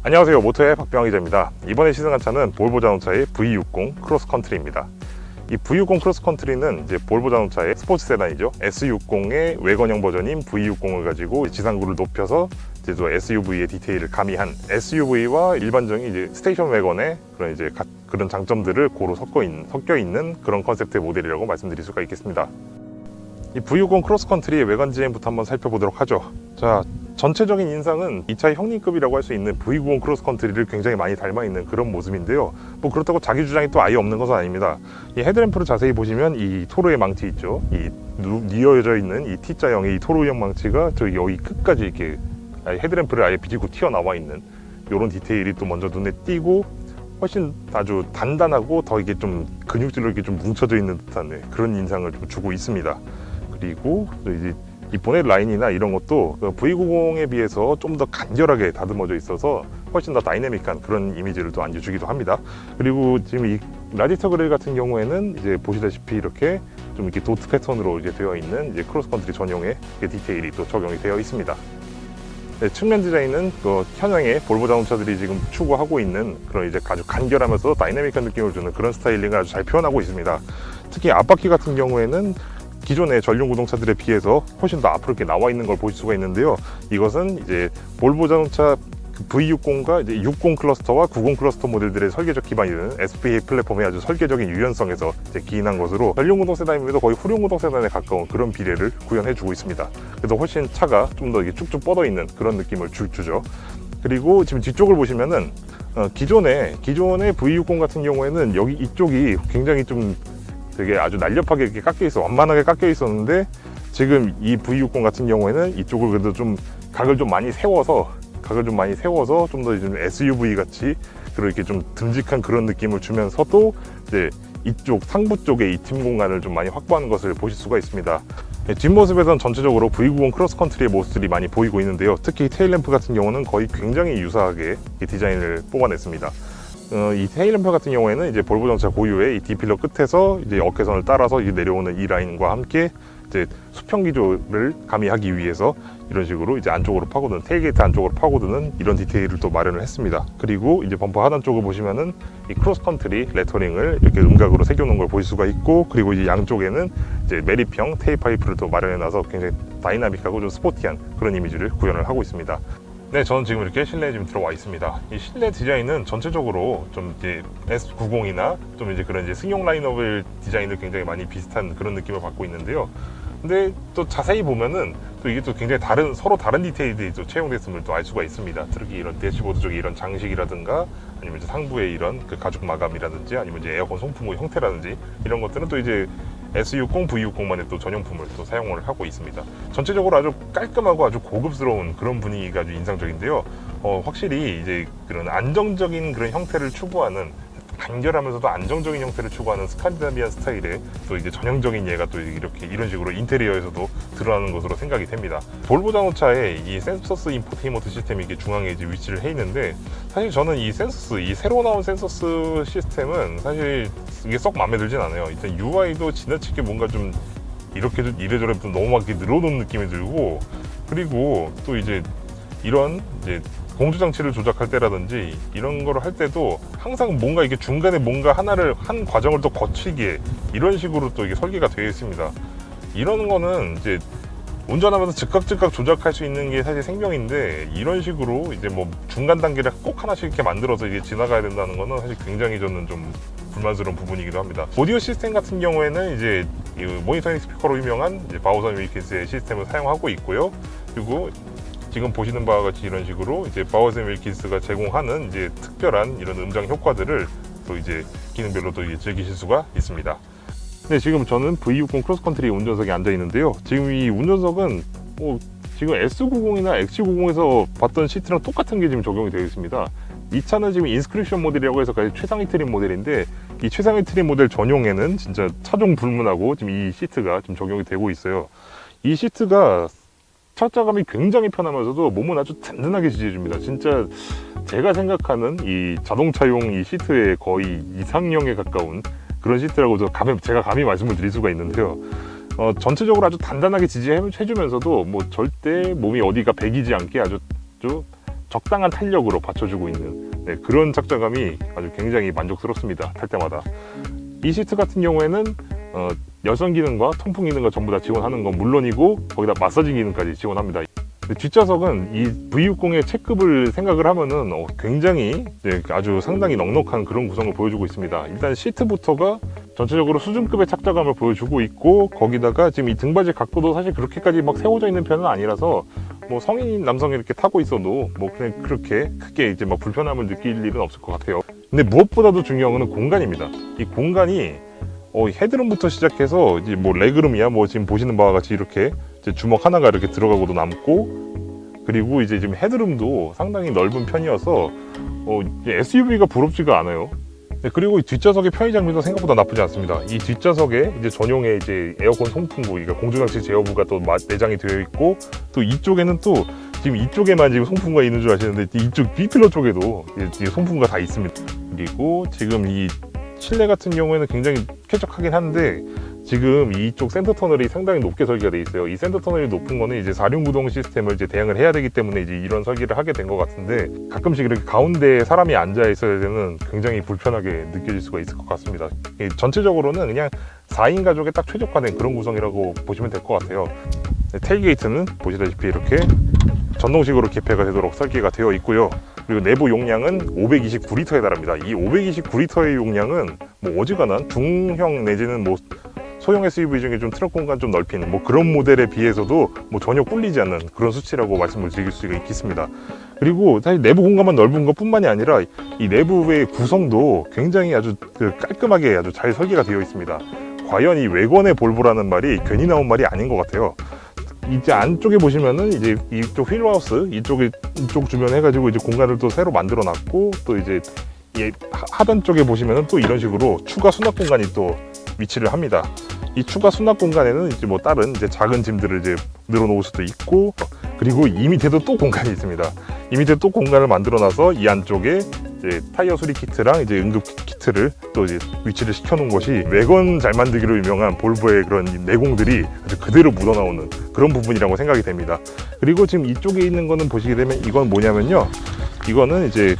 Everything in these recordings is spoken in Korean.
안녕하세요, 모토의 박병환 기자입니다. 이번에 시승한 차는 볼보 자동차의 V60 크로스컨트리입니다. 이 V60 크로스컨트리는 이제 볼보 자동차의 스포츠 세단이죠. S60의 외건형 버전인 V60을 가지고 지상구를 높여서 이제 또 SUV의 디테일을 가미한 SUV와 일반적인 이제 스테이션 외건의 그런 이제 그런 장점들을 고루 섞여 있는 그런 컨셉트의 모델이라고 말씀드릴 수가 있겠습니다. 이 V60 크로스컨트리의 외관 디자인부터 한번 살펴보도록 하죠. 자, 전체적인 인상은 이 차의 형님급이라고 할 수 있는 V90 크로스컨트리를 굉장히 많이 닮아 있는 그런 모습인데요. 뭐 그렇다고 자기 주장이 또 아예 없는 것은 아닙니다. 이 헤드램프를 자세히 보시면 이 토로의 망치 있죠. 이 뉘어져 있는 이 T자형의 이 토로형 망치가 저 여기 끝까지 이렇게 헤드램프를 아예 비집고 튀어나와 있는 이런 디테일이 또 먼저 눈에 띄고 훨씬 아주 단단하고 더 이게 좀 근육질로 이렇게 좀 뭉쳐져 있는 듯한 그런 인상을 좀 주고 있습니다. 그리고 또 이제 이 보넷 라인이나 이런 것도 V90에 비해서 좀 더 간결하게 다듬어져 있어서 훨씬 더 다이내믹한 그런 이미지를 또 안겨주기도 합니다. 그리고 지금 이 라디터 그릴 같은 경우에는 이제 보시다시피 이렇게 좀 이렇게 도트 패턴으로 이제 되어 있는 이제 크로스컨트리 전용의 디테일이 또 적용이 되어 있습니다. 네, 측면 디자인은 그 현행의 볼보 자동차들이 지금 추구하고 있는 그런 이제 아주 간결하면서 다이내믹한 느낌을 주는 그런 스타일링을 아주 잘 표현하고 있습니다. 특히 앞바퀴 같은 경우에는 기존의 전륜 구동차들에 비해서 훨씬 더 앞으로 이렇게 나와 있는 걸 보실 수가 있는데요. 이것은 이제 볼보 자동차 V60과 이제 60 클러스터와 90 클러스터 모델들의 설계적 기반이 되는 SPA 플랫폼의 아주 설계적인 유연성에서 이제 기인한 것으로 전륜 구동 세단임에도 거의 후륜 구동 세단에 가까운 그런 비례를 구현해주고 있습니다. 그래서 훨씬 차가 좀 더 쭉쭉 뻗어 있는 그런 느낌을 주죠. 그리고 지금 뒤쪽을 보시면은 기존의 V60 같은 경우에는 여기 이쪽이 굉장히 좀 되게 아주 날렵하게 이렇게 깎여 있어 완만하게 깎여 있었는데 지금 이 V60 같은 경우에는 이쪽을 그래도 좀 각을 좀 많이 세워서 좀 더 좀 SUV 같이 그렇게 좀 듬직한 그런 느낌을 주면서도 이제 이쪽 상부 쪽에 이 팀 공간을 좀 많이 확보하는 것을 보실 수가 있습니다. 뒷모습에서는 전체적으로 V90 크로스컨트리의 모습들이 많이 보이고 있는데요. 특히 테일램프 같은 경우는 거의 굉장히 유사하게 디자인을 뽑아냈습니다. 이 테일램프 같은 경우에는 이제 볼보 자동차 고유의 이 D필러 끝에서 이제 어깨선을 따라서 이제 내려오는 이 라인과 함께 이제 수평 기조를 가미하기 위해서 이런 식으로 이제 안쪽으로 파고드는 테일게이트 안쪽으로 파고드는 이런 디테일을 또 마련을 했습니다. 그리고 이제 범퍼 하단 쪽을 보시면은 이 크로스컨트리 레터링을 이렇게 음각으로 새겨놓은 걸 보실 수가 있고, 그리고 이제 양쪽에는 이제 메리평 테일파이프를 또 마련해놔서 굉장히 다이나믹하고 좀 스포티한 그런 이미지를 구현을 하고 있습니다. 네, 저는 지금 이렇게 실내에 지금 들어와 있습니다. 이 실내 디자인은 전체적으로 좀 이제 S90이나 좀 이제 그런 이제 승용 라인업의 디자인을 굉장히 많이 비슷한 그런 느낌을 받고 있는데요. 근데 또 자세히 보면은 또 이게 또 굉장히 서로 다른 디테일들이 또 채용됐음을 또 알 수가 있습니다. 특히 이런 대시보드 쪽에 이런 장식이라든가 아니면 이제 상부에 이런 그 가죽 마감이라든지 아니면 이제 에어컨 송풍구 형태라든지 이런 것들은 또 이제 S60, V60만의 또 전용품을 또 사용을 하고 있습니다. 전체적으로 아주 깔끔하고 아주 고급스러운 그런 분위기가 아주 인상적인데요. 확실히 이제 그런 안정적인 그런 형태를 추구하는 간결하면서도 안정적인 형태를 추구하는 스칸디나비안 스타일의 또 이제 전형적인 예가 또 이렇게 이런 식으로 인테리어에서도 드러나는 것으로 생각이 됩니다. 볼보 자동차의 이 센서스 인포테인먼트 시스템이 이게 중앙에 이제 위치를 해 있는데, 사실 저는 이 새로 나온 센서스 시스템은 사실 이게 썩 마음에 들진 않아요. 일단 UI도 지나치게 뭔가 좀 이렇게 좀 이래저래 좀 너무 막 늘어놓은 느낌이 들고, 그리고 또 이제 이런 이제 공조 장치를 조작할 때라든지 이런 거를 할 때도 항상 뭔가 이게 중간에 뭔가 한 과정을 또 거치기에 이런 식으로 또 이게 설계가 되어 있습니다. 이런 거는 이제 운전하면서 즉각 조작할 수 있는 게 사실 생명인데, 이런 식으로 이제 뭐 중간 단계를 꼭 하나씩 이렇게 만들어서 이게 지나가야 된다는 거는 사실 굉장히 저는 좀 불만스러운 부분이기도 합니다. 오디오 시스템 같은 경우에는 이제 이 모니터링 스피커로 유명한 바우선 윌킨스의 시스템을 사용하고 있고요. 그리고 지금 보시는 바와 같이 이런 식으로 이제 바우슨 윌킨스가 제공하는 이제 특별한 이런 음장 효과들을 또 이제 기능별로 또 이제 즐기실 수가 있습니다. 네, 지금 저는 V60 크로스컨트리 운전석에 앉아 있는데요. 지금 이 운전석은 지금 S90이나 XC90에서 봤던 시트랑 똑같은 게 지금 적용이 되어 있습니다. 이 차는 지금 인스크립션 모델이라고 해서 최상위 트림 모델인데, 이 최상위 트림 모델 전용에는 진짜 차종 불문하고 지금 이 시트가 지금 적용이 되고 있어요. 이 시트가 차자감이 굉장히 편하면서도 몸은 아주 든든하게 지지해줍니다. 진짜 제가 생각하는 이 자동차용 이 시트의 거의 이상형에 가까운 그런 시트라고 제가 감히 말씀을 드릴 수가 있는데요. 전체적으로 아주 단단하게 지지해주면서도 뭐 절대 몸이 어디가 배기지 않게 아주 적당한 탄력으로 받쳐주고 있는 그런 착자감이 아주 굉장히 만족스럽습니다. 탈 때마다. 이 시트 같은 경우에는 여성 기능과 통풍 기능과 전부 다 지원하는 건 물론이고 거기다 마사지 기능까지 지원합니다. 뒷좌석은 이 V60의 체급을 생각을 하면은 굉장히 아주 상당히 넉넉한 그런 구성을 보여주고 있습니다. 일단 시트부터가 전체적으로 수준급의 착자감을 보여주고 있고, 거기다가 지금 이 등받이 각도도 사실 그렇게까지 막 세워져 있는 편은 아니라서 뭐 성인 남성이 이렇게 타고 있어도 뭐 그냥 그렇게 크게 이제 막 불편함을 느낄 일은 없을 것 같아요. 근데 무엇보다도 중요한 건 공간입니다. 이 공간이 헤드룸부터 시작해서 이제 뭐 레그룸이야 뭐 지금 보시는 바와 같이 이렇게 이제 주먹 하나가 이렇게 들어가고도 남고, 그리고 이제 지금 헤드룸도 상당히 넓은 편이어서 SUV가 부럽지가 않아요. 그리고 뒷좌석의 편의 장비도 생각보다 나쁘지 않습니다. 이 뒷좌석에 이제 전용의 이제 에어컨 송풍구, 그러니까 공조장치 제어부가 또 내장이 되어 있고, 또 이쪽에는 또 지금 이쪽에만 지금 송풍구가 있는 줄 아시는데 이쪽 B필러 쪽에도 송풍구가 다 있습니다. 그리고 지금 이 실내 같은 경우에는 굉장히 쾌적하긴 한데, 지금 이쪽 센터 터널이 상당히 높게 설계가 되어 있어요. 이 센터 터널이 높은 거는 이제 4륜 구동 시스템을 이제 대응을 해야 되기 때문에 이제 이런 설계를 하게 된 것 같은데, 가끔씩 이렇게 가운데에 사람이 앉아 있어야 되는 굉장히 불편하게 느껴질 수가 있을 것 같습니다. 전체적으로는 그냥 4인 가족에 딱 최적화된 그런 구성이라고 보시면 될 것 같아요. 테일게이트는 보시다시피 이렇게 전동식으로 개폐가 되도록 설계가 되어 있고요. 그리고 내부 용량은 529리터에 달합니다. 이 529리터의 용량은 뭐 어지간한 중형 내지는 뭐 소형 SUV 중에 좀 트럭 공간 좀 넓히는 뭐 그런 모델에 비해서도 뭐 전혀 꿀리지 않는 그런 수치라고 말씀을 드릴 수가 있겠습니다. 그리고 사실 내부 공간만 넓은 것 뿐만이 아니라 이 내부의 구성도 굉장히 아주 깔끔하게 아주 잘 설계가 되어 있습니다. 과연 이 외관의 볼보라는 말이 괜히 나온 말이 아닌 것 같아요. 이제 안쪽에 보시면은 이제 이쪽 휠하우스 이쪽 주변 해가지고 이제 공간을 또 새로 만들어 놨고, 또 이제 하단 쪽에 보시면은 또 이런 식으로 추가 수납 공간이 또 위치를 합니다. 이 추가 수납 공간에는 이제 뭐 다른 이제 작은 짐들을 이제 늘어놓을 수도 있고, 그리고 이 밑에도 또 공간이 있습니다. 이 밑에 또 공간을 만들어놔서 이 안쪽에 이제 타이어 수리 키트랑 이제 응급 키트를 또 이제 위치를 시켜놓은 것이 외관 잘 만들기로 유명한 볼보의 그런 내공들이 아주 그대로 묻어나오는 그런 부분이라고 생각이 됩니다. 그리고 지금 이쪽에 있는 거는 보시게 되면 이건 뭐냐면요, 이거는 이제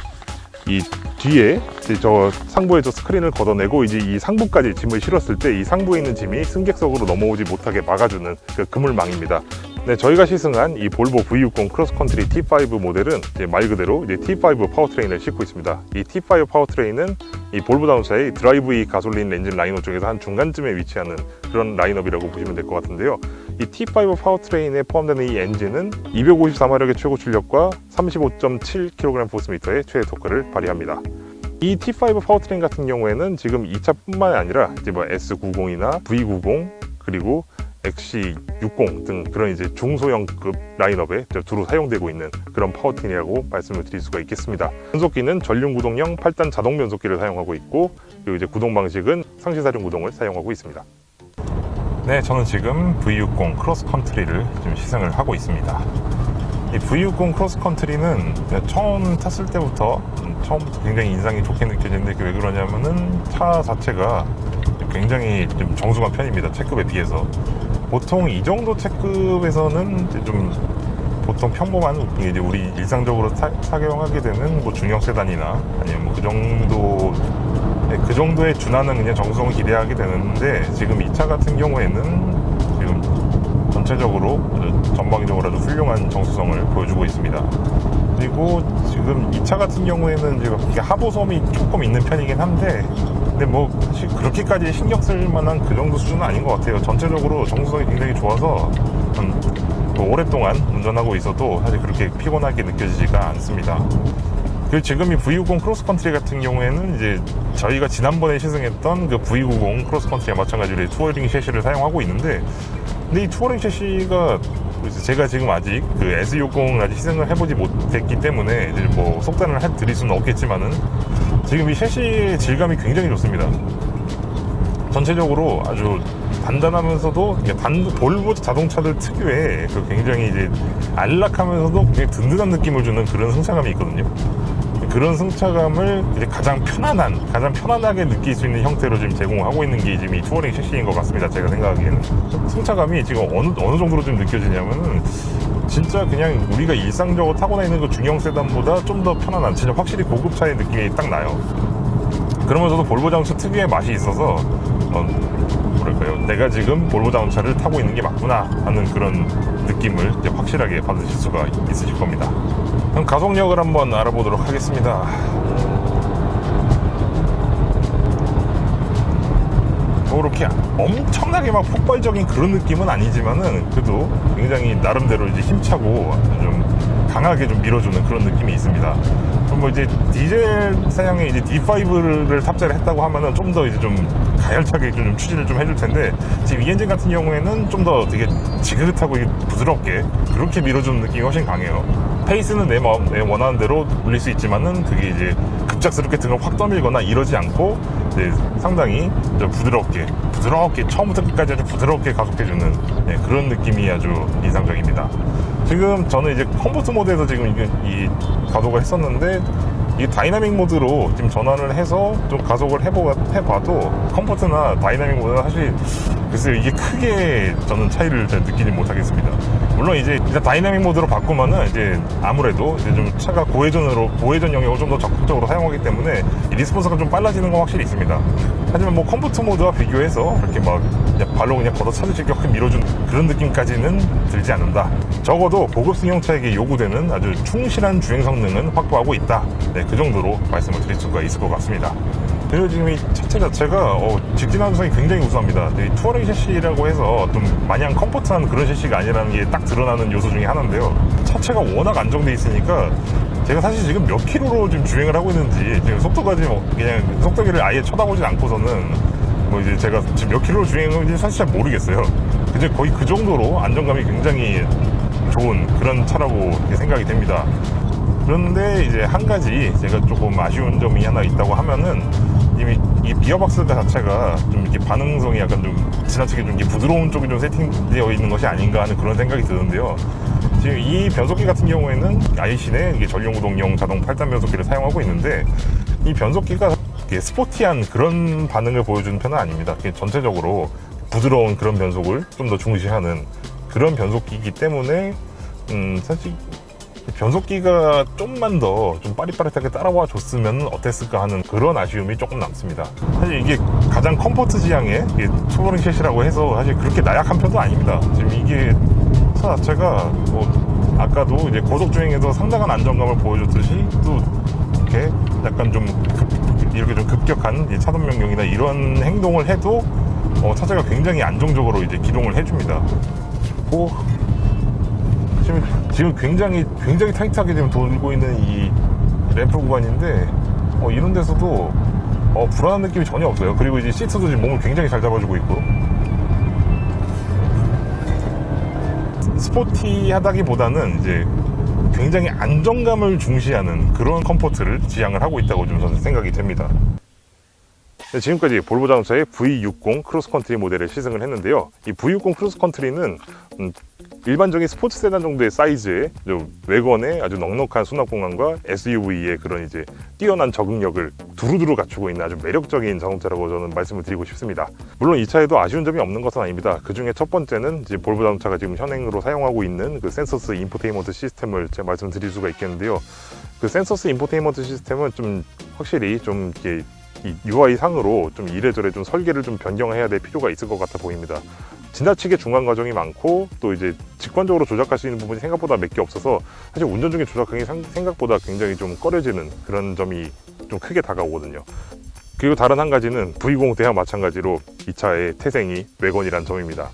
이 뒤에 이제 저 상부에 저 스크린을 걷어내고 이제 이 상부까지 짐을 실었을 때 이 상부에 있는 짐이 승객석으로 넘어오지 못하게 막아주는 그 그물망입니다. 네, 저희가 시승한 이 볼보 V60 크로스컨트리 T5 모델은 이제 말 그대로 이제 T5 파워트레인을 싣고 있습니다. 이 T5 파워트레인은 이 볼보 자동차의 드라이브 가솔린 엔진 라인업 중에서 한 중간쯤에 위치하는 그런 라인업이라고 보시면 될 것 같은데요. 이 T5 파워트레인에 포함되는 이 엔진은 254마력의 최고 출력과 35.7kg/m의 최대 토크를 발휘합니다. 이 T5 파워트레인 같은 경우에는 지금 2차뿐만 아니라 이제 뭐 S90이나 V90 그리고 XC60 등 그런 이제 중소형급 라인업에 두루 사용되고 있는 그런 파워트레인이라고 말씀을 드릴 수가 있겠습니다. 변속기는 전륜 구동형 8단 자동 변속기를 사용하고 있고, 그리고 이제 구동 방식은 상시사륜 구동을 사용하고 있습니다. 네, 저는 지금 V60 크로스컨트리를 지금 시승을 하고 있습니다. 이 V60 크로스컨트리는 처음 탔을 때부터 굉장히 인상이 좋게 느껴지는데, 왜 그러냐면은 차 자체가 굉장히 좀 정숙한 편입니다. 체급에 비해서. 보통 이 정도 체급에서는 이제 좀 보통 평범한 이제 우리 일상적으로 착용하게 되는 뭐 중형 세단이나 아니면 뭐 그 정도에 준하는 그냥 정성을 기대하게 되는데, 지금 이 차 같은 경우에는 지금 전체적으로 전방적으로 아주 훌륭한 정수성을 보여주고 있습니다. 그리고 지금 이 차 같은 경우에는 지금 이게 하부섬이 조금 있는 편이긴 한데, 근데 뭐 사실 그렇게까지 신경 쓸 만한 그 정도 수준은 아닌 것 같아요. 전체적으로 정수성이 굉장히 좋아서 뭐 오랫동안 운전하고 있어도 사실 그렇게 피곤하게 느껴지지가 않습니다. 그리고 지금 이 V60 크로스컨트리 같은 경우에는 이제 저희가 지난번에 시승했던 그 V90 크로스컨트리와 마찬가지로 투어링 셰시를 사용하고 있는데, 근데 이 투어링 셰시가 제가 지금 아직 그 S60 아직 시승을 해보지 못했기 때문에 이제 뭐 속단을 드릴 수는 없겠지만은, 지금 이 셰시의 질감이 굉장히 좋습니다. 전체적으로 아주 단단하면서도 볼보 자동차들 특유의 그 굉장히 이제 안락하면서도 굉장히 든든한 느낌을 주는 그런 승차감이 있거든요. 그런 승차감을 이제 가장 편안하게 느낄 수 있는 형태로 지금 제공하고 있는 게 지금 이 투어링 셰시인 것 같습니다. 제가 생각하기에는 승차감이 지금 어느 정도로 좀 느껴지냐면은 진짜 그냥 우리가 일상적으로 타고 다니는 그 중형 세단보다 좀 더 편안한, 진짜 확실히 고급차의 느낌이 딱 나요. 그러면서도 볼보 자동차 특유의 맛이 있어서 뭐랄까요, 내가 지금 볼보 자동차를 타고 있는 게 맞구나 하는 그런 느낌을 이제 확실하게 받으실 수가 있으실 겁니다. 그럼 가속력을 한번 알아보도록 하겠습니다. 뭐 이렇게 엄청나게 막 폭발적인 그런 느낌은 아니지만은 그래도 굉장히 나름대로 이제 힘차고 좀 강하게 좀 밀어주는 그런 느낌이 있습니다. 그럼 뭐 이제 디젤 사양에 이제 D5를 탑재를 했다고 하면은 좀 더 이제 좀 가열차게 좀 추진을 좀 해줄 텐데, 지금 이 엔진 같은 경우에는 좀 더 되게 지긋하고 부드럽게 그렇게 밀어주는 느낌이 훨씬 강해요. 페이스는 내 원하는 대로 올릴 수 있지만은 그게 이제 급작스럽게 등을 확 떠밀거나 이러지 않고 이제 상당히 부드럽게 처음부터 끝까지 아주 부드럽게 가속해주는 그런 느낌이 아주 인상적입니다. 지금 저는 이제 컴포트 모드에서 지금 이 가속을 했었는데, 이 다이나믹 모드로 지금 전환을 해서 좀 가속을 해봐도 컴포트나 다이나믹 모드는 사실 글쎄요, 이게 크게 저는 차이를 잘 느끼지 못하겠습니다. 물론 이제 일단 다이나믹 모드로 바꾸면은 이제 아무래도 이제 좀 차가 고회전 영역을 좀 더 적극적으로 사용하기 때문에 리스폰스가 좀 빨라지는 건 확실히 있습니다. 하지만 뭐 컴포트 모드와 비교해서 이렇게 막 그냥 발로 그냥 걷어 차듯이 이렇게 밀어준 그런 느낌까지는 들지 않는다. 적어도 고급 승용차에게 요구되는 아주 충실한 주행 성능은 확보하고 있다. 네, 그 정도로 말씀을 드릴 수가 있을 것 같습니다. 그리고 지금 이 차체 자체가 직진하성이 굉장히 우수합니다. 투어링 셰시라고 해서 좀 마냥 컴포트한 그런 셰시가 아니라는 게 딱 드러나는 요소 중에 하나인데요. 차체가 워낙 안정돼 있으니까 제가 사실 지금 몇 킬로로 지금 주행을 하고 있는지, 지금 속도까지 그냥 속도계를 아예 쳐다보진 않고서는 뭐 이제 제가 지금 몇 킬로로 주행하는지 사실 잘 모르겠어요. 근데 거의 그 정도로 안정감이 굉장히 좋은 그런 차라고 생각이 됩니다. 그런데 이제 한 가지 제가 조금 아쉬운 점이 하나 있다고 하면은, 이미 이 기어박스 자체가 좀 이렇게 반응성이 약간 좀 지나치게 좀 부드러운 쪽이 좀 세팅되어 있는 것이 아닌가 하는 그런 생각이 드는데요. 지금 이 변속기 같은 경우에는 아이신의 이게 전륜구동용 자동 8단 변속기를 사용하고 있는데, 이 변속기가 스포티한 그런 반응을 보여주는 편은 아닙니다. 전체적으로 부드러운 그런 변속을 좀 더 중시하는 그런 변속기이기 때문에 사실 변속기가 좀만 더 좀 빠릿빠릿하게 따라와 줬으면 어땠을까 하는 그런 아쉬움이 조금 남습니다. 사실 이게 가장 컴포트 지향의 투어링 셋이라고 해서 사실 그렇게 나약한 편도 아닙니다. 지금 이게 차 자체가 뭐 아까도 이제 고속 주행에서 상당한 안정감을 보여줬듯이, 또 이렇게 약간 좀 이렇게 좀 급격한 차선 변경이나 이런 행동을 해도 차체가 굉장히 안정적으로 이제 기동을 해줍니다. 지금 굉장히 타이트하게 지금 돌고 있는 이 램프 구간인데, 이런 데서도 불안한 느낌이 전혀 없어요. 그리고 이제 시트도 지금 몸을 굉장히 잘 잡아주고 있고, 스포티하다기보다는 이제 굉장히 안정감을 중시하는 그런 컴포트를 지향을 하고 있다고 좀 저는 생각이 됩니다. 네, 지금까지 볼보 자동차의 V60 크로스컨트리 모델을 시승을 했는데요. 이 V60 크로스컨트리는 일반적인 스포츠 세단 정도의 사이즈의 외관에 아주 넉넉한 수납 공간과 SUV의 그런 이제 뛰어난 적응력을 두루두루 갖추고 있는 아주 매력적인 자동차라고 저는 말씀을 드리고 싶습니다. 물론 이 차에도 아쉬운 점이 없는 것은 아닙니다. 그 중에 첫 번째는 이제 볼보 자동차가 지금 현행으로 사용하고 있는 그 센서스 인포테인먼트 시스템을 제가 말씀드릴 수가 있겠는데요. 그 센서스 인포테인먼트 시스템은 좀 확실히 좀 이렇게 이 UI 상으로 좀 이래저래 좀 설계를 좀 변경해야 될 필요가 있을 것 같아 보입니다. 지나치게 중간 과정이 많고, 또 이제 직관적으로 조작할 수 있는 부분이 생각보다 몇 개 없어서 사실 운전 중에 조작하기 생각보다 굉장히 좀 꺼려지는 그런 점이 좀 크게 다가오거든요. 그리고 다른 한 가지는 V60 때와 마찬가지로 이 차의 태생이 외건이란 점입니다.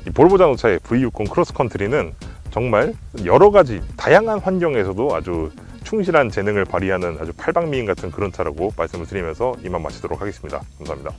이 볼보 자동차의 V60 크로스컨트리는 정말 여러 가지 다양한 환경에서도 아주 충실한 재능을 발휘하는 아주 팔방미인 같은 그런 차라고 말씀을 드리면서 이만 마치도록 하겠습니다. 감사합니다.